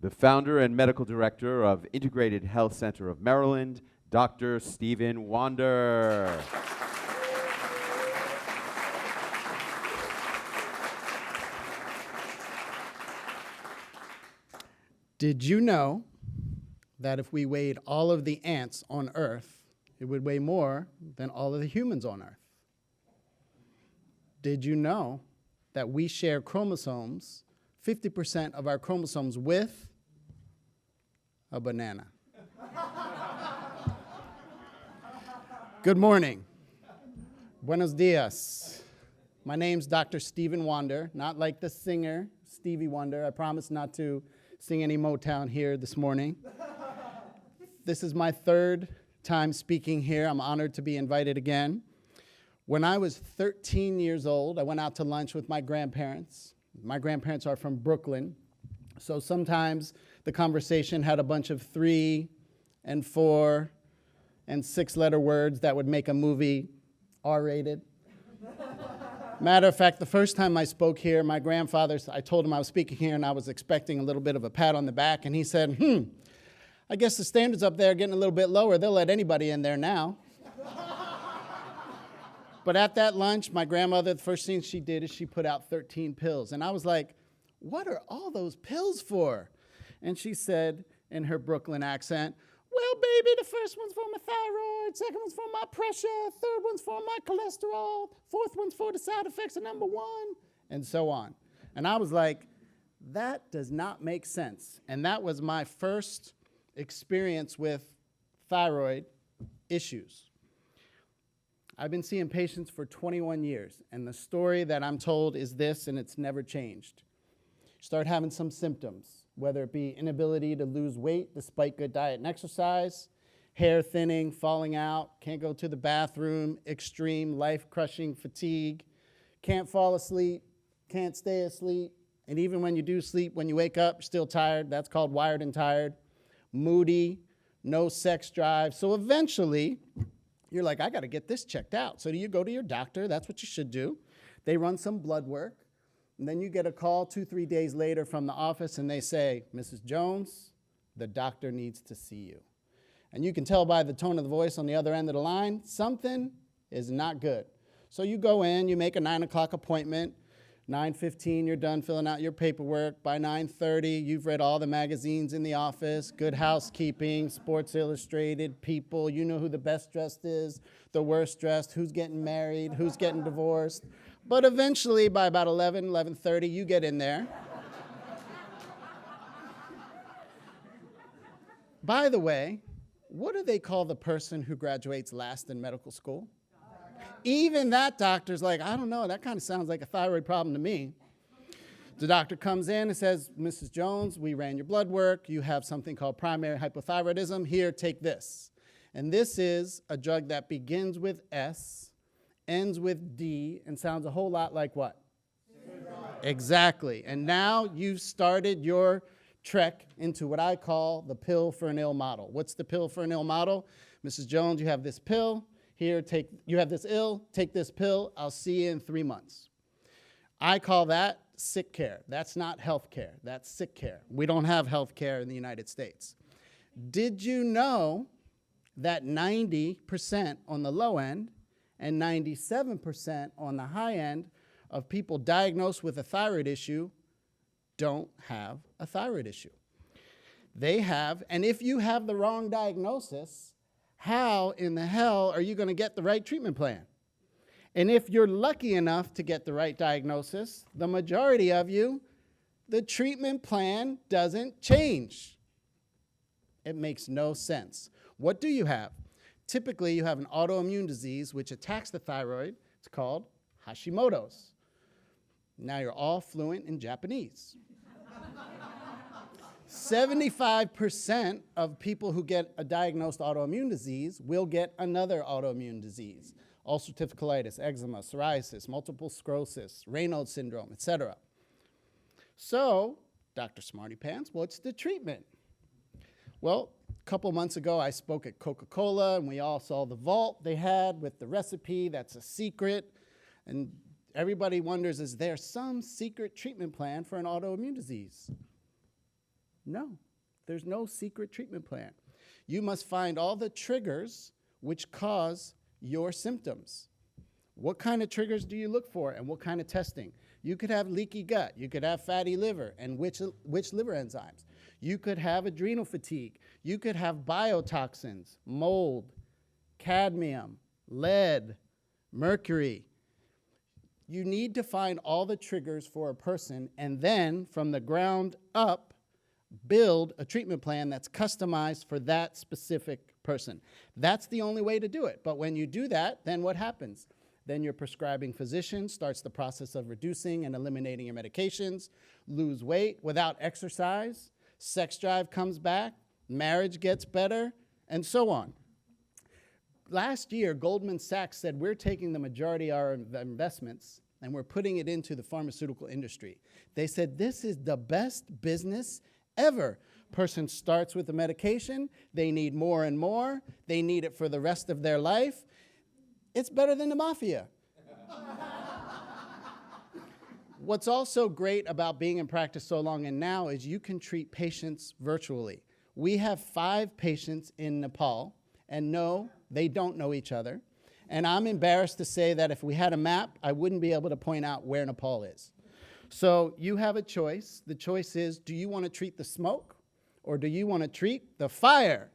the founder and medical director of Integrated Health Center of Maryland, Dr. Stephen Wander. Did you know that if we weighed all of the ants on Earth, it would weigh more than all of the humans on Earth? Did you know that we share chromosomes, 50% of our chromosomes, with a banana? Good morning. Buenos dias. My name's Dr. Stephen Wander, not like the singer Stevie Wonder. I promise not to sing any Motown here this morning. This is my third time speaking here. I'm honored to be invited again. When I was 13 years old, I went out to lunch with my grandparents. My grandparents are from Brooklyn, so sometimes the conversation had a bunch of 3 and 4 and 6-letter words that would make a movie R-rated. Matter of fact, the first time I spoke here, my grandfather, I told him I was speaking here and I was expecting a little bit of a pat on the back, and he said, I guess the standards up there are getting a little bit lower. They'll let anybody in there now. But at that lunch, my grandmother, the first thing she did is she put out 13 pills. And I was like, what are all those pills for? And she said in her Brooklyn accent, well, baby, the first one's for my thyroid, second one's for my pressure, third one's for my cholesterol, fourth one's for the side effects of number 1, and so on. And I was like, that does not make sense. And that was my first experience with thyroid issues. I've been seeing patients for 21 years, and the story that I'm told is this, and it's never changed. Start having some symptoms, whether it be inability to lose weight despite good diet and exercise, hair thinning, falling out, can't go to the bathroom, extreme life-crushing fatigue, can't fall asleep, can't stay asleep, and even when you do sleep, when you wake up, you're still tired. That's called wired and tired. Moody, no sex drive. So eventually, you're like, I got to get this checked out. So do you go to your doctor? That's what you should do. They run some blood work. And then you get a call 2-3 days later from the office, and they say, Mrs. Jones, the doctor needs to see you. And you can tell by the tone of the voice on the other end of the line, something is not good. So you go in, you make a 9 o'clock appointment. 9:15, you're done filling out your paperwork. By 9:30, you've read all the magazines in the office, Good Housekeeping, Sports Illustrated, People. You know who the best dressed is, the worst dressed, who's getting married, who's getting divorced. But eventually, by about 11:30, you get in there. By the way, what do they call the person who graduates last in medical school? Even that doctor's like, I don't know, that kind of sounds like a thyroid problem to me. The doctor comes in and says, Mrs. Jones, we ran your blood work. You have something called primary hypothyroidism. Here, take this. And this is a drug that begins with S, ends with D, and sounds a whole lot like what? Exactly. And now you've started your trek into what I call the pill for an ill model. What's the pill for an ill model? Mrs. Jones, you have this pill. Here, you have this ill, take this pill, I'll see you in 3 months. I call that sick care. That's not health care, that's sick care. We don't have health care in the United States. Did you know that 90% on the low end and 97% on the high end of people diagnosed with a thyroid issue don't have a thyroid issue? They have, and if you have the wrong diagnosis, how in the hell are you going to get the right treatment plan? And if you're lucky enough to get the right diagnosis, the majority of you, the treatment plan doesn't change. It makes no sense. What do you have? Typically, you have an autoimmune disease which attacks the thyroid. It's called Hashimoto's. Now you're all fluent in Japanese. 75% of people who get a diagnosed autoimmune disease will get another autoimmune disease. Ulcerative colitis, eczema, psoriasis, multiple sclerosis, Raynaud's syndrome, etc. So, Dr. Smarty Pants, what's the treatment? Well, a couple months ago, I spoke at Coca-Cola, and we all saw the vault they had with the recipe. That's a secret. And everybody wonders, is there some secret treatment plan for an autoimmune disease? No, there's no secret treatment plan. You must find all the triggers which cause your symptoms. What kind of triggers do you look for and what kind of testing? You could have leaky gut, you could have fatty liver, and which liver enzymes. You could have adrenal fatigue. You could have biotoxins, mold, cadmium, lead, mercury. You need to find all the triggers for a person and then from the ground up, build a treatment plan that's customized for that specific person. That's the only way to do it. But when you do that, then what happens? Then your prescribing physician starts the process of reducing and eliminating your medications, lose weight without exercise, sex drive comes back, marriage gets better, and so on. Last year, Goldman Sachs said we're taking the majority of our investments and we're putting it into the pharmaceutical industry. They said this is the best business ever. Person starts with the medication, they need more and more, they need it for the rest of their life. It's better than the mafia. What's also great about being in practice so long and now is you can treat patients virtually. We have 5 patients in Nepal, and no, they don't know each other. And I'm embarrassed to say that if we had a map, I wouldn't be able to point out where Nepal is. So you have a choice. The choice is, do you want to treat the smoke or do you want to treat the fire?